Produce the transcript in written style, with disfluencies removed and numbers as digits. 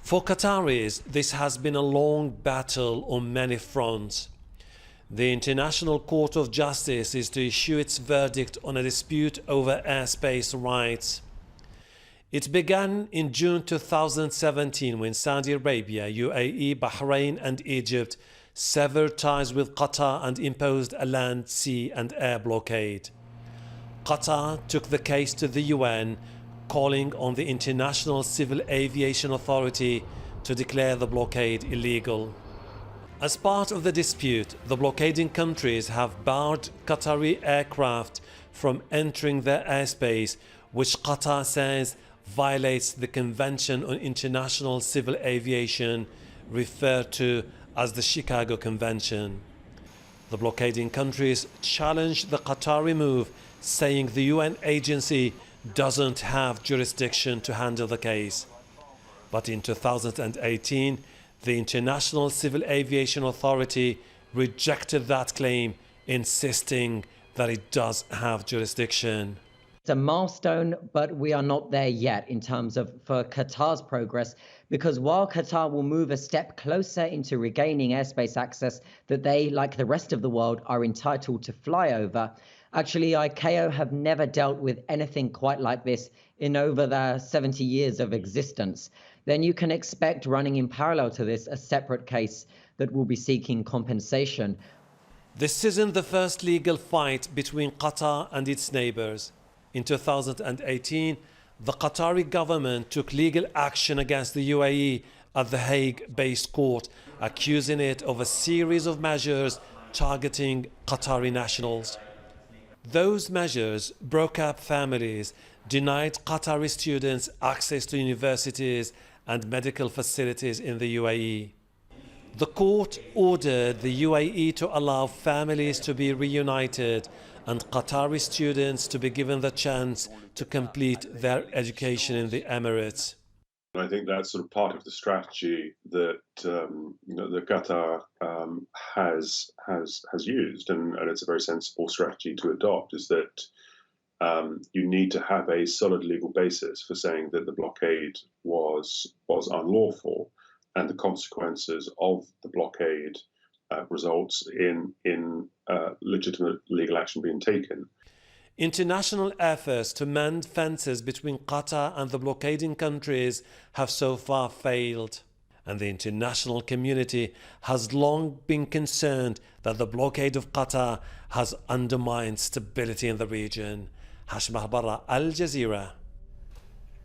For Qataris, this has been a long battle on many fronts. The International Court of Justice is to issue its verdict on a dispute over airspace rights. It began in June 2017 when Saudi Arabia, UAE, Bahrain and Egypt severed ties with Qatar and imposed a land, sea and air blockade. Qatar took the case to the UN, calling on the International Civil Aviation Authority to declare the blockade illegal. As part of the dispute, the blockading countries have barred Qatari aircraft from entering their airspace, which Qatar says violates the Convention on International Civil Aviation, referred to as the Chicago Convention. The blockading countries challenged the Qatari move, saying the UN agency doesn't have jurisdiction to handle the case. But in 2018, the International Civil Aviation Authority rejected that claim, insisting that it does have jurisdiction. It's a milestone, but we are not there yet in terms of for Qatar's progress, because while Qatar will move a step closer into regaining airspace access that they, like the rest of the world, are entitled to fly over, actually ICAO have never dealt with anything quite like this in over their 70 years of existence. Then you can expect, running in parallel to this, a separate case that will be seeking compensation. This isn't the first legal fight between Qatar and its neighbors. In 2018, the Qatari government took legal action against the UAE at the Hague-based court, accusing it of a series of measures targeting Qatari nationals. Those measures broke up families, denied Qatari students access to universities and medical facilities in the UAE. The court ordered the UAE to allow families to be reunited and Qatari students to be given the chance to complete their education in the Emirates. I think that's sort of part of the strategy that that Qatar has used, and it's a very sensible strategy to adopt. Is that you need to have a solid legal basis for saying that the blockade was unlawful, and the consequences of the blockade results in legitimate legal action being taken. International efforts to mend fences between Qatar and the blockading countries have so far failed, and the international community has long been concerned that the blockade of Qatar has undermined stability in the region. Hashem Ahelbarra, Al Jazeera.